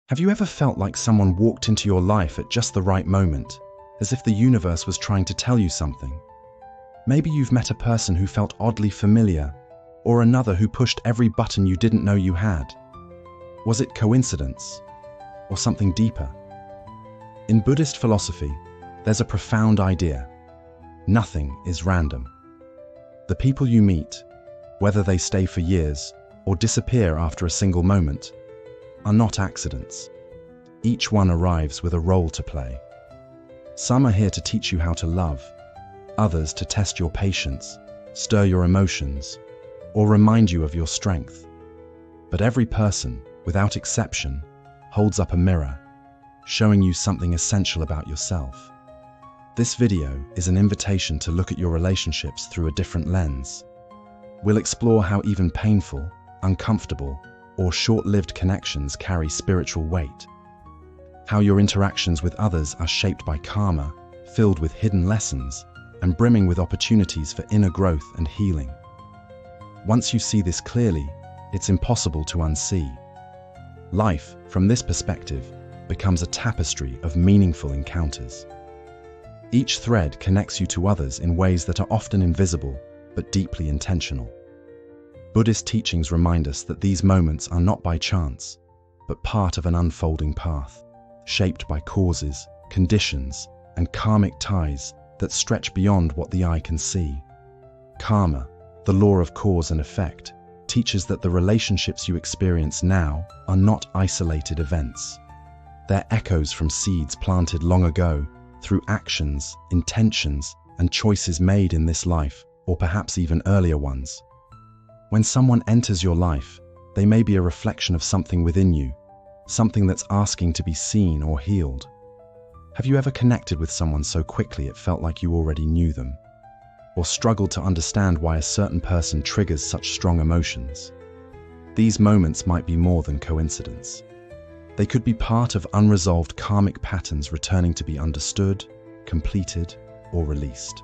Have you ever felt like someone walked into your life at just the right moment, as if the universe was trying to tell you something? Maybe you've met a person who felt oddly familiar, or another who pushed every button you didn't know you had. Was it coincidence, or something deeper? In Buddhist philosophy, there's a profound idea. Nothing is random. The people you meet, whether they stay for years or disappear after a single moment, are not accidents. Each one arrives with a role to play. Some are here to teach you how to love, others to test your patience, stir your emotions, or remind you of your strength. But every person, without exception, holds up a mirror, showing you something essential about yourself. This video is an invitation to look at your relationships through a different lens. We'll explore how even painful, uncomfortable, or short-lived connections carry spiritual weight. How your interactions with others are shaped by karma, filled with hidden lessons, and brimming with opportunities for inner growth and healing. Once you see this clearly, it's impossible to unsee. Life, from this perspective, becomes a tapestry of meaningful encounters. Each thread connects you to others in ways that are often invisible, but deeply intentional. Buddhist teachings remind us that these moments are not by chance, but part of an unfolding path, shaped by causes, conditions, and karmic ties that stretch beyond what the eye can see. Karma, the law of cause and effect, teaches that the relationships you experience now are not isolated events. They're echoes from seeds planted long ago, through actions, intentions, and choices made in this life, or perhaps even earlier ones. When someone enters your life, they may be a reflection of something within you, something that's asking to be seen or healed. Have you ever connected with someone so quickly it felt like you already knew them? Or struggled to understand why a certain person triggers such strong emotions? These moments might be more than coincidence. They could be part of unresolved karmic patterns returning to be understood, completed, or released.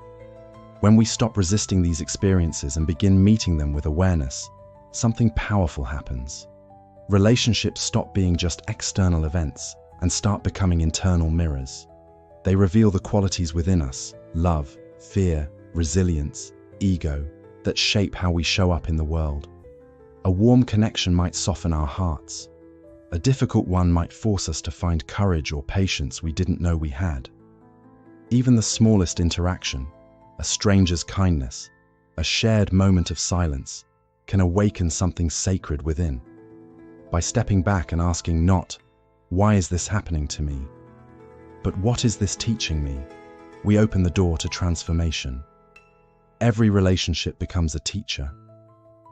When we stop resisting these experiences and begin meeting them with awareness, something powerful happens. Relationships stop being just external events and start becoming internal mirrors. They reveal the qualities within us, love, fear, resilience, ego, that shape how we show up in the world. A warm connection might soften our hearts. A difficult one might force us to find courage or patience we didn't know we had. Even the smallest interaction, a stranger's kindness, a shared moment of silence, can awaken something sacred within. By stepping back and asking not, "Why is this happening to me?" but "What is this teaching me?" we open the door to transformation. Every relationship becomes a teacher.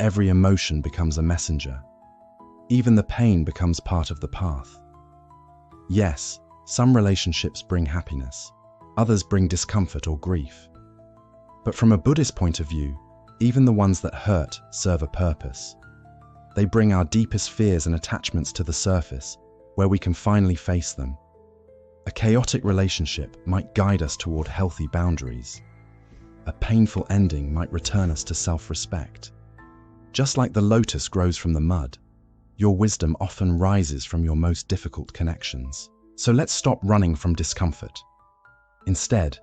Every emotion becomes a messenger. Even the pain becomes part of the path. Yes, some relationships bring happiness. Others bring discomfort or grief. But from a Buddhist point of view, even the ones that hurt serve a purpose. They bring our deepest fears and attachments to the surface, where we can finally face them. A chaotic relationship might guide us toward healthy boundaries. A painful ending might return us to self-respect. Just like the lotus grows from the mud, your wisdom often rises from your most difficult connections. So let's stop running from discomfort. Instead,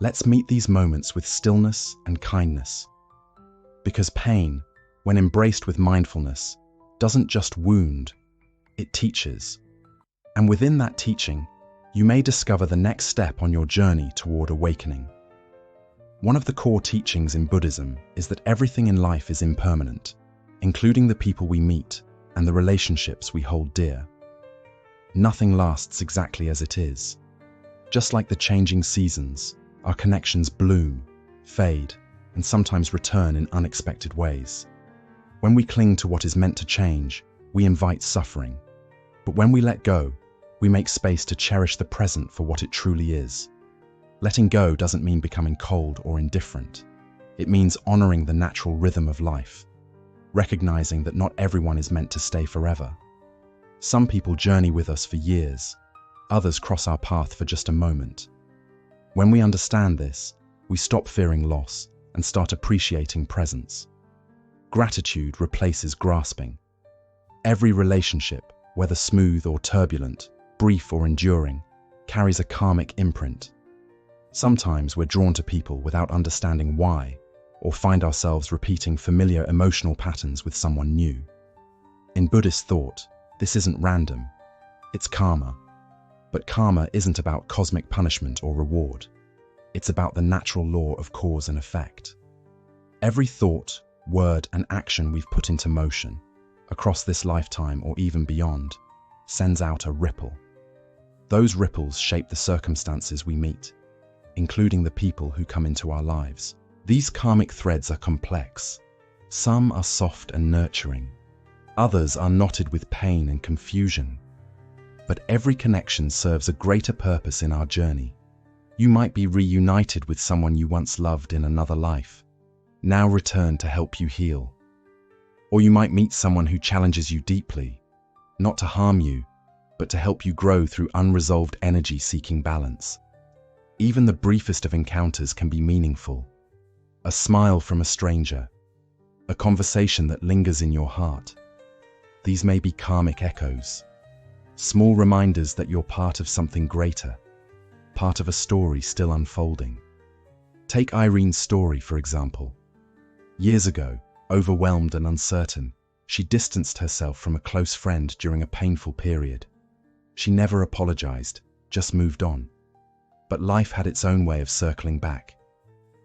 let's meet these moments with stillness and kindness. Because pain, when embraced with mindfulness, doesn't just wound, it teaches. And within that teaching, you may discover the next step on your journey toward awakening. One of the core teachings in Buddhism is that everything in life is impermanent, including the people we meet and the relationships we hold dear. Nothing lasts exactly as it is. Just like the changing seasons, our connections bloom, fade, and sometimes return in unexpected ways. When we cling to what is meant to change, we invite suffering. But when we let go, we make space to cherish the present for what it truly is. Letting go doesn't mean becoming cold or indifferent. It means honoring the natural rhythm of life, recognizing that not everyone is meant to stay forever. Some people journey with us for years, others cross our path for just a moment. When we understand this, we stop fearing loss and start appreciating presence. Gratitude replaces grasping. Every relationship, whether smooth or turbulent, brief or enduring, carries a karmic imprint. Sometimes we're drawn to people without understanding why, or find ourselves repeating familiar emotional patterns with someone new. In Buddhist thought, this isn't random, it's karma. But karma isn't about cosmic punishment or reward. It's about the natural law of cause and effect. Every thought, word, and action we've put into motion, across this lifetime or even beyond, sends out a ripple. Those ripples shape the circumstances we meet, including the people who come into our lives. These karmic threads are complex. Some are soft and nurturing. Others are knotted with pain and confusion. But every connection serves a greater purpose in our journey. You might be reunited with someone you once loved in another life, now returned to help you heal. Or you might meet someone who challenges you deeply, not to harm you, but to help you grow through unresolved energy seeking balance. Even the briefest of encounters can be meaningful. A smile from a stranger, a conversation that lingers in your heart. These may be karmic echoes, small reminders that you're part of something greater, part of a story still unfolding. Take Irene's story, for example. Years ago, overwhelmed and uncertain, she distanced herself from a close friend during a painful period. She never apologized, just moved on. But life had its own way of circling back.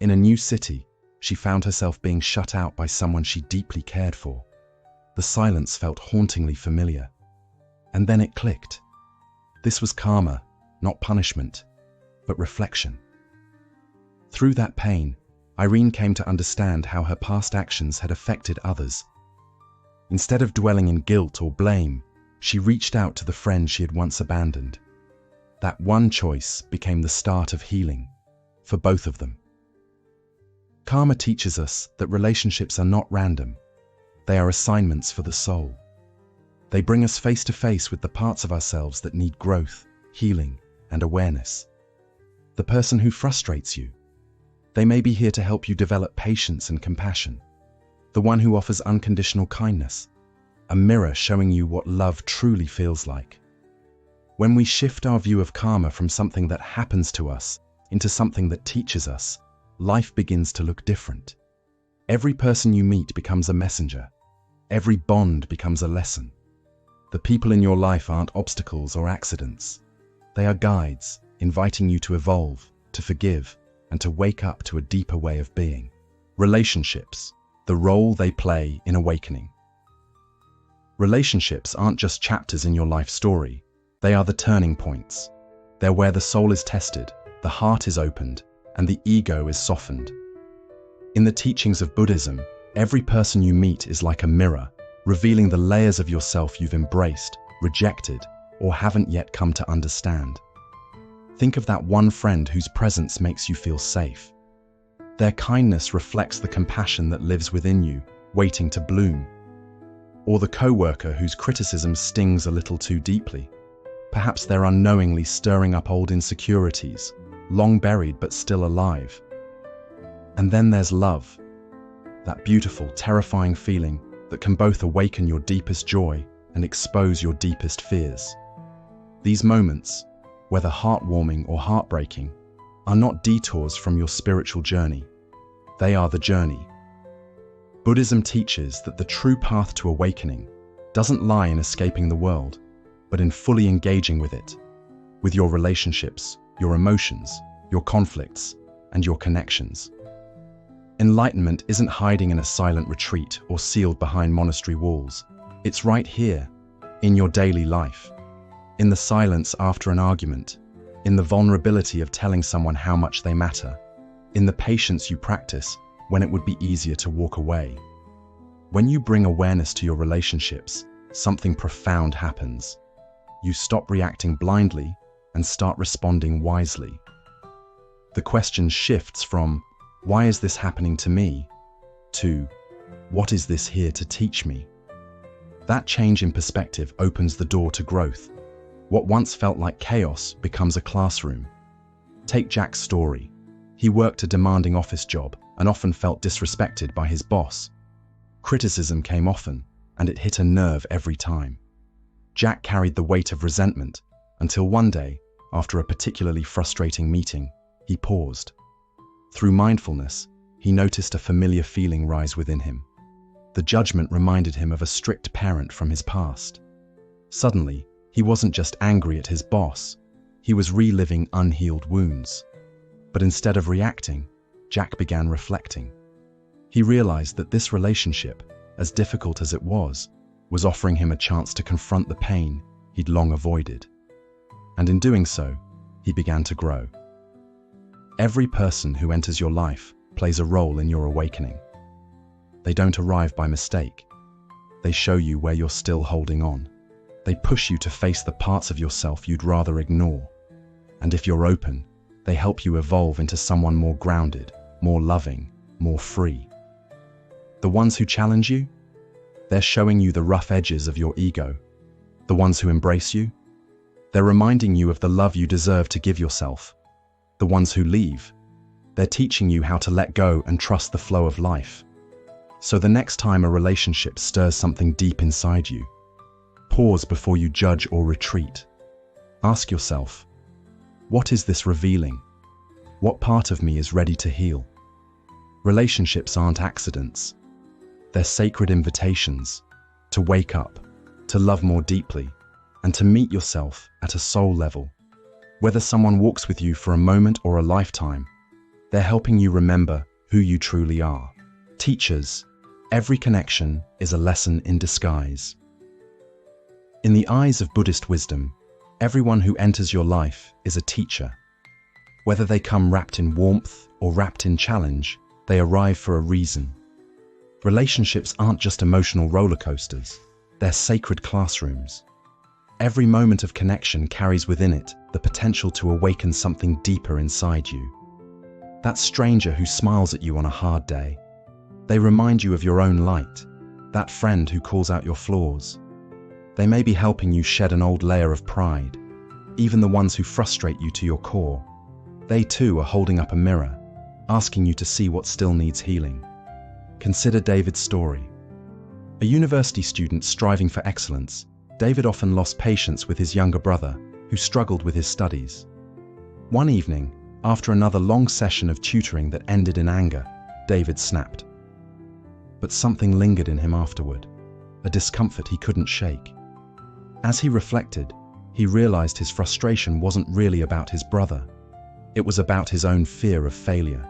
In a new city, she found herself being shut out by someone she deeply cared for. The silence felt hauntingly familiar. And then it clicked. This was karma, not punishment, but reflection. Through that pain, Irene came to understand how her past actions had affected others. Instead of dwelling in guilt or blame, she reached out to the friend she had once abandoned. That one choice became the start of healing, for both of them. Karma teaches us that relationships are not random. They are assignments for the soul. They bring us face to face with the parts of ourselves that need growth, healing, and awareness. The person who frustrates you, they may be here to help you develop patience and compassion. The one who offers unconditional kindness, a mirror showing you what love truly feels like. When we shift our view of karma from something that happens to us into something that teaches us, life begins to look different. Every person you meet becomes a messenger. Every bond becomes a lesson. The people in your life aren't obstacles or accidents. They are guides, inviting you to evolve, to forgive, and to wake up to a deeper way of being. Relationships, the role they play in awakening. Relationships aren't just chapters in your life story. They are the turning points. They're where the soul is tested, the heart is opened, and the ego is softened. In the teachings of Buddhism, every person you meet is like a mirror, revealing the layers of yourself you've embraced, rejected, or haven't yet come to understand. Think of that one friend whose presence makes you feel safe. Their kindness reflects the compassion that lives within you, waiting to bloom. Or the coworker whose criticism stings a little too deeply. Perhaps they're unknowingly stirring up old insecurities, long buried but still alive. And then there's love, that beautiful, terrifying feeling that can both awaken your deepest joy and expose your deepest fears. These moments, whether heartwarming or heartbreaking, are not detours from your spiritual journey. They are the journey. Buddhism teaches that the true path to awakening doesn't lie in escaping the world, but in fully engaging with it, with your relationships, your emotions, your conflicts, and your connections. Enlightenment isn't hiding in a silent retreat or sealed behind monastery walls. It's right here, in your daily life, in the silence after an argument, in the vulnerability of telling someone how much they matter, in the patience you practice when it would be easier to walk away. When you bring awareness to your relationships, something profound happens. You stop reacting blindly and start responding wisely. The question shifts from, "Why is this happening to me?" to, "What is this here to teach me?" That change in perspective opens the door to growth. What once felt like chaos becomes a classroom. Take Jack's story. He worked a demanding office job and often felt disrespected by his boss. Criticism came often, and it hit a nerve every time. Jack carried the weight of resentment until one day, after a particularly frustrating meeting, he paused. Through mindfulness, he noticed a familiar feeling rise within him. The judgment reminded him of a strict parent from his past. Suddenly, he wasn't just angry at his boss, he was reliving unhealed wounds. But instead of reacting, Jack began reflecting. He realized that this relationship, as difficult as it was offering him a chance to confront the pain he'd long avoided. And in doing so, he began to grow. Every person who enters your life plays a role in your awakening. They don't arrive by mistake. They show you where you're still holding on. They push you to face the parts of yourself you'd rather ignore. And if you're open, they help you evolve into someone more grounded, more loving, more free. The ones who challenge you? They're showing you the rough edges of your ego. The ones who embrace you? They're reminding you of the love you deserve to give yourself. The ones who leave? They're teaching you how to let go and trust the flow of life. So the next time a relationship stirs something deep inside you, pause before you judge or retreat. Ask yourself, what is this revealing? What part of me is ready to heal? Relationships aren't accidents. They're sacred invitations to wake up, to love more deeply, and to meet yourself at a soul level. Whether someone walks with you for a moment or a lifetime, they're helping you remember who you truly are. Teachers, every connection is a lesson in disguise. In the eyes of Buddhist wisdom, everyone who enters your life is a teacher. Whether they come wrapped in warmth or wrapped in challenge, they arrive for a reason. Relationships aren't just emotional roller coasters, they're sacred classrooms. Every moment of connection carries within it the potential to awaken something deeper inside you. That stranger who smiles at you on a hard day. They remind you of your own light. That friend who calls out your flaws. They may be helping you shed an old layer of pride. Even the ones who frustrate you to your core. They too are holding up a mirror, asking you to see what still needs healing. Consider David's story. A university student striving for excellence, David often lost patience with his younger brother, who struggled with his studies. One evening, after another long session of tutoring that ended in anger, David snapped. But something lingered in him afterward, a discomfort he couldn't shake. As he reflected, he realized his frustration wasn't really about his brother. It was about his own fear of failure.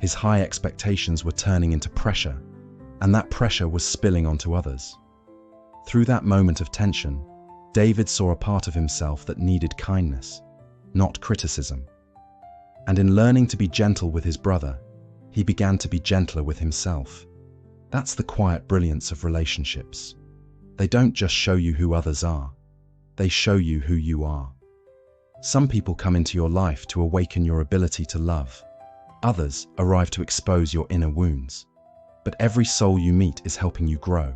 His high expectations were turning into pressure, and that pressure was spilling onto others. Through that moment of tension, David saw a part of himself that needed kindness, not criticism. And in learning to be gentle with his brother, he began to be gentler with himself. That's the quiet brilliance of relationships. They don't just show you who others are, they show you who you are. Some people come into your life to awaken your ability to love. Others arrive to expose your inner wounds. But every soul you meet is helping you grow.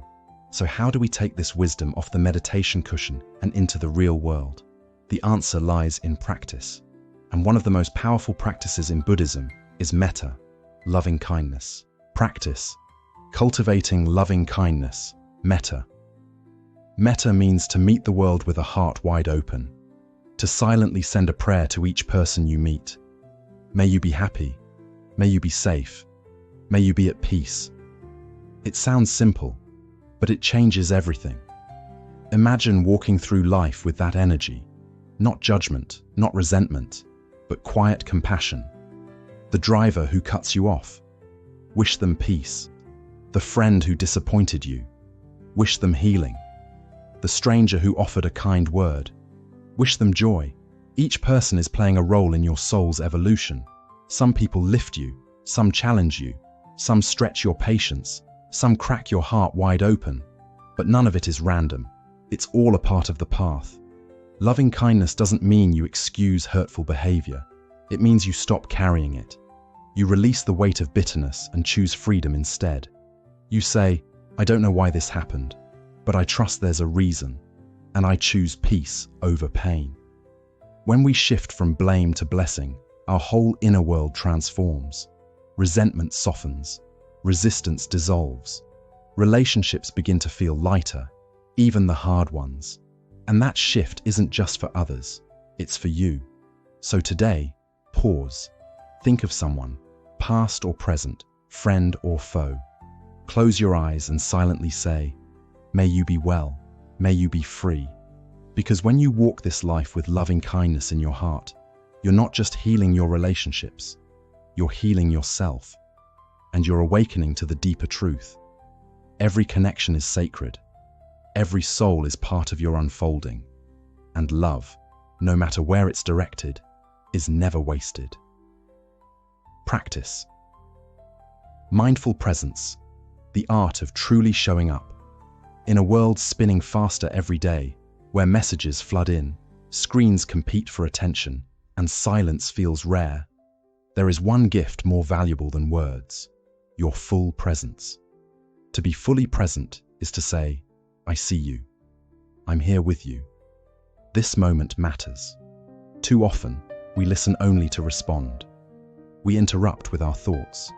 So how do we take this wisdom off the meditation cushion and into the real world? The answer lies in practice. And one of the most powerful practices in Buddhism is metta, loving kindness. Practice, cultivating loving kindness, metta. Metta means to meet the world with a heart wide open, to silently send a prayer to each person you meet. May you be happy. May you be safe. May you be at peace. It sounds simple, but it changes everything. Imagine walking through life with that energy. Not judgment, not resentment, but quiet compassion. The driver who cuts you off. Wish them peace. The friend who disappointed you. Wish them healing. The stranger who offered a kind word. Wish them joy. Each person is playing a role in your soul's evolution. Some people lift you, some challenge you, some stretch your patience, some crack your heart wide open. But none of it is random. It's all a part of the path. Loving kindness doesn't mean you excuse hurtful behavior. It means you stop carrying it. You release the weight of bitterness and choose freedom instead. You say, I don't know why this happened, but I trust there's a reason, and I choose peace over pain. When we shift from blame to blessing, our whole inner world transforms. Resentment softens. Resistance dissolves. Relationships begin to feel lighter, even the hard ones. And that shift isn't just for others, it's for you. So today, pause. Think of someone, past or present, friend or foe. Close your eyes and silently say, "May you be well, may you be free." Because when you walk this life with loving kindness in your heart, you're not just healing your relationships, you're healing yourself, and you're awakening to the deeper truth. Every connection is sacred. Every soul is part of your unfolding. And love, no matter where it's directed, is never wasted. Practice. Mindful presence, the art of truly showing up. In a world spinning faster every day, where messages flood in, screens compete for attention, and silence feels rare, there is one gift more valuable than words: your full presence. To be fully present is to say, "I see you. I'm here with you. This moment matters." Too often, we listen only to respond. We interrupt with our thoughts.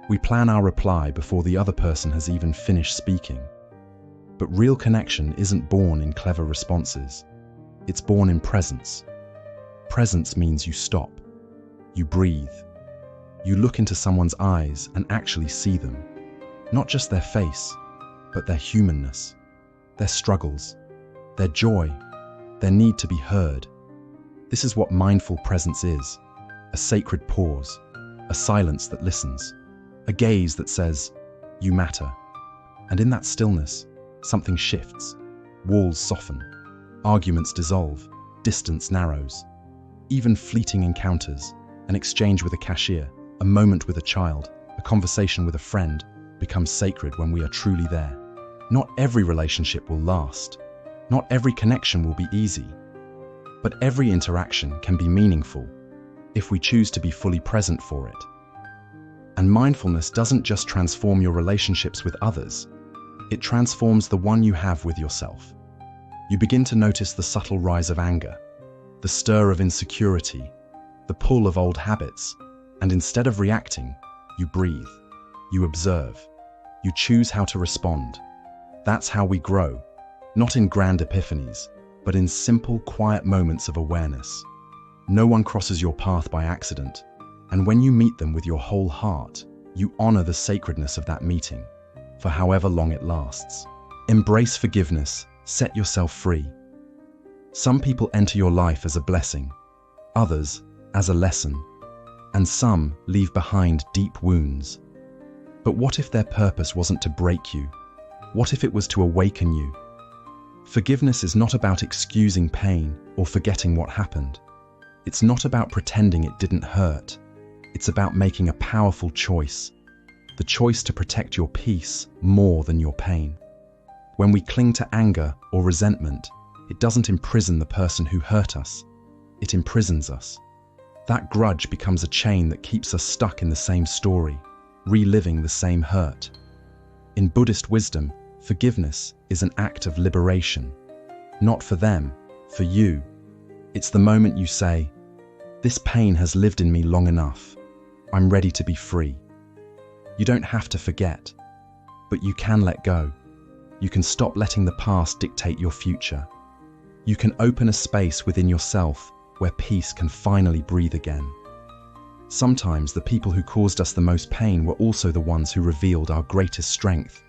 We plan our reply before the other person has even finished speaking. But real connection isn't born in clever responses. It's born in presence. Presence means you stop. You breathe. You look into someone's eyes and actually see them. Not just their face, but their humanness, their struggles, their joy, their need to be heard. This is what mindful presence is: a sacred pause, a silence that listens, a gaze that says, "You matter." And in that stillness, something shifts. Walls soften, arguments dissolve, distance narrows. Even fleeting encounters, an exchange with a cashier, a moment with a child, a conversation with a friend, becomes sacred when we are truly there. Not every relationship will last. Not every connection will be easy. But every interaction can be meaningful if we choose to be fully present for it. And mindfulness doesn't just transform your relationships with others, it transforms the one you have with yourself. You begin to notice the subtle rise of anger, the stir of insecurity, the pull of old habits, and instead of reacting, you breathe, you observe, you choose how to respond. That's how we grow, not in grand epiphanies, but in simple, quiet moments of awareness. No one crosses your path by accident, and when you meet them with your whole heart, you honor the sacredness of that meeting, for however long it lasts. Embrace forgiveness, set yourself free. Some people enter your life as a blessing, others as a lesson, and some leave behind deep wounds. But what if their purpose wasn't to break you? What if it was to awaken you? Forgiveness is not about excusing pain or forgetting what happened. It's not about pretending it didn't hurt. It's about making a powerful choice, the choice to protect your peace more than your pain. When we cling to anger or resentment, it doesn't imprison the person who hurt us, it imprisons us. That grudge becomes a chain that keeps us stuck in the same story, reliving the same hurt. In Buddhist wisdom, forgiveness is an act of liberation. Not for them, for you. It's the moment you say, "This pain has lived in me long enough. I'm ready to be free." You don't have to forget, but you can let go. You can stop letting the past dictate your future. You can open a space within yourself where peace can finally breathe again. Sometimes the people who caused us the most pain were also the ones who revealed our greatest strength.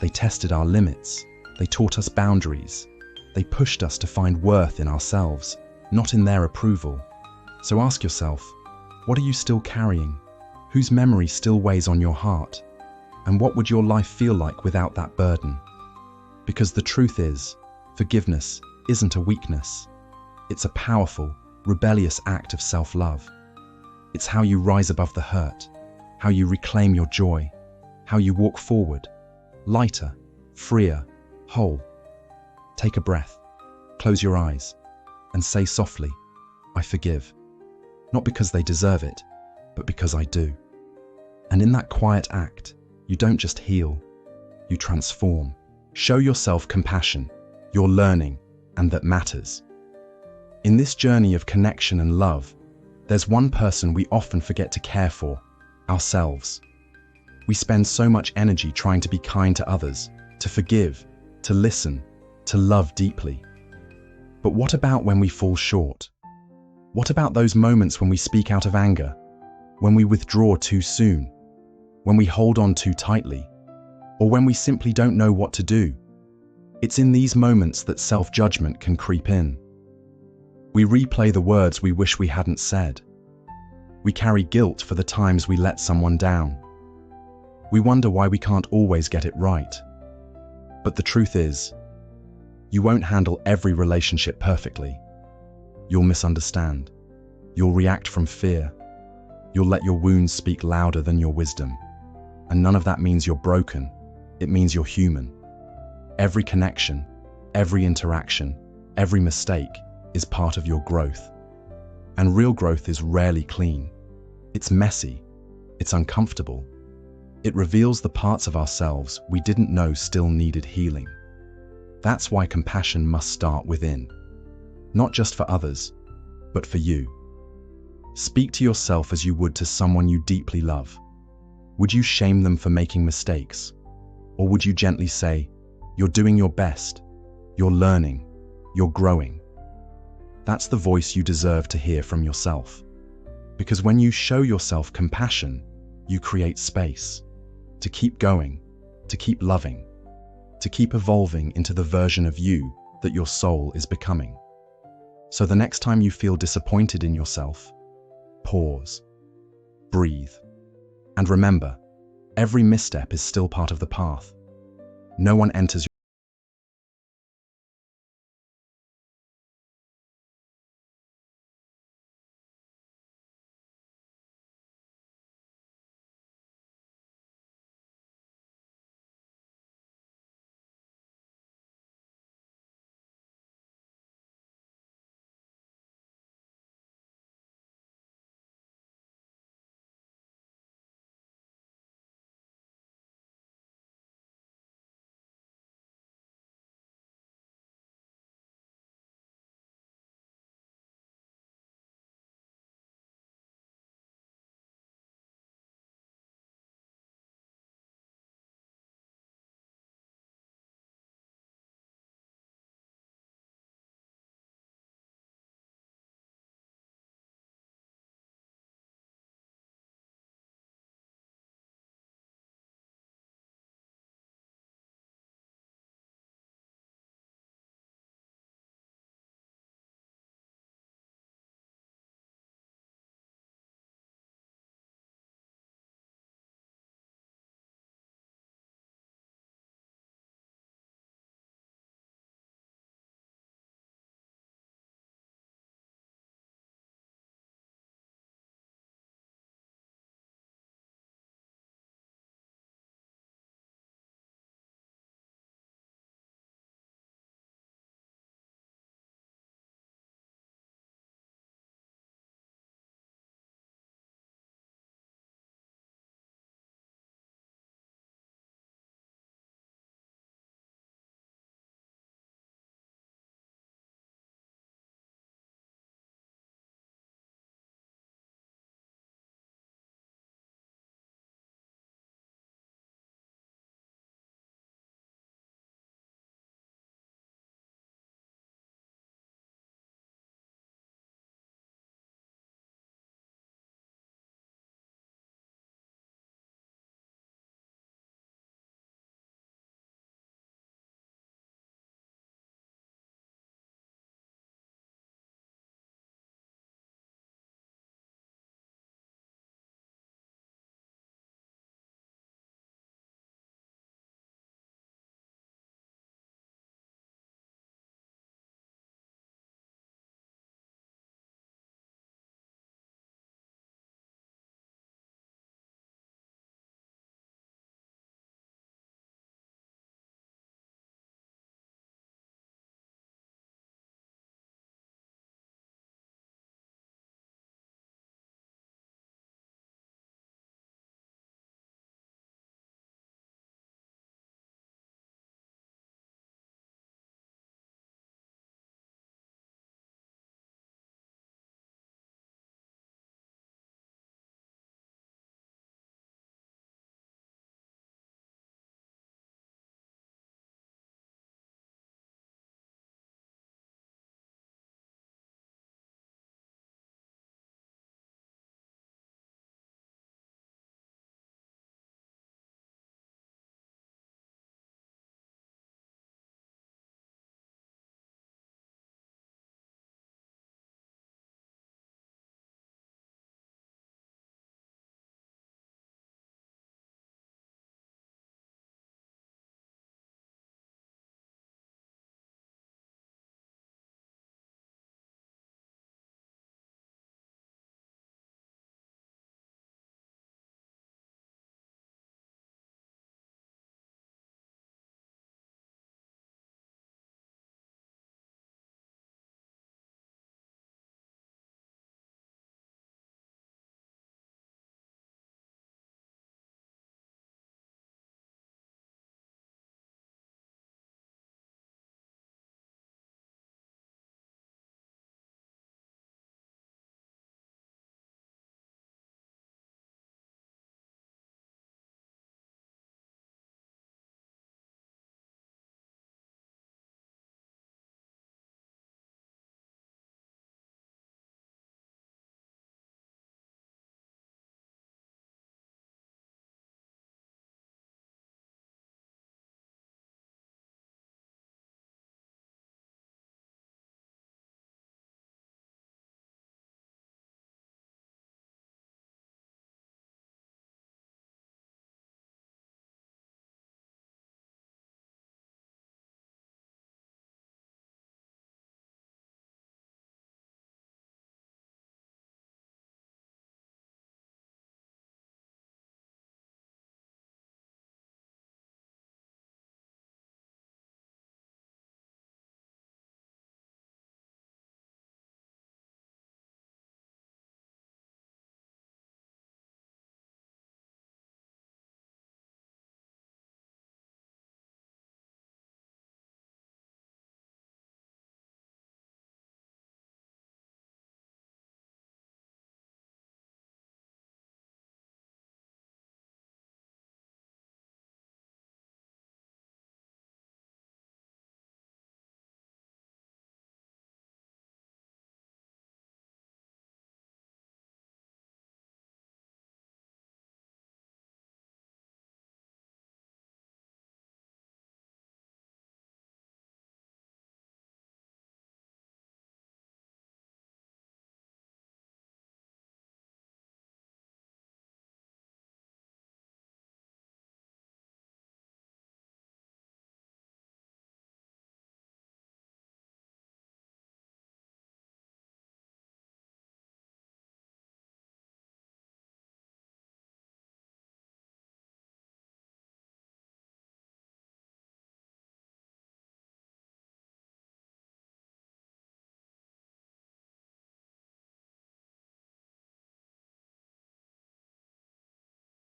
They tested our limits. They taught us boundaries. They pushed us to find worth in ourselves, not in their approval. So ask yourself, what are you still carrying? Whose memory still weighs on your heart? And what would your life feel like without that burden? Because the truth is, forgiveness isn't a weakness. It's a powerful, rebellious act of self-love. It's how you rise above the hurt, how you reclaim your joy, how you walk forward, lighter, freer, whole. Take a breath, close your eyes, and say softly, "I forgive." Not because they deserve it, but because I do. And in that quiet act, you don't just heal, you transform. Show yourself compassion, you're learning, and that matters. In this journey of connection and love, there's one person we often forget to care for: ourselves. We spend so much energy trying to be kind to others, to forgive, to listen, to love deeply. But what about when we fall short? What about those moments when we speak out of anger, when we withdraw too soon, when we hold on too tightly, or when we simply don't know what to do? It's in these moments that self-judgment can creep in. We replay the words we wish we hadn't said. We carry guilt for the times we let someone down. We wonder why we can't always get it right. But the truth is, you won't handle every relationship perfectly. You'll misunderstand. You'll react from fear. You'll let your wounds speak louder than your wisdom. And none of that means you're broken. It means you're human. Every connection, every interaction, every mistake is part of your growth. And real growth is rarely clean. It's messy. It's uncomfortable. It reveals the parts of ourselves we didn't know still needed healing. That's why compassion must start within. Not just for others, but for you. Speak to yourself as you would to someone you deeply love. Would you shame them for making mistakes? Or would you gently say, "You're doing your best, you're learning, you're growing"? That's the voice you deserve to hear from yourself. Because when you show yourself compassion, you create space to keep going, to keep loving, to keep evolving into the version of you that your soul is becoming. So the next time you feel disappointed in yourself, pause, breathe, and remember, every misstep is still part of the path. No one enters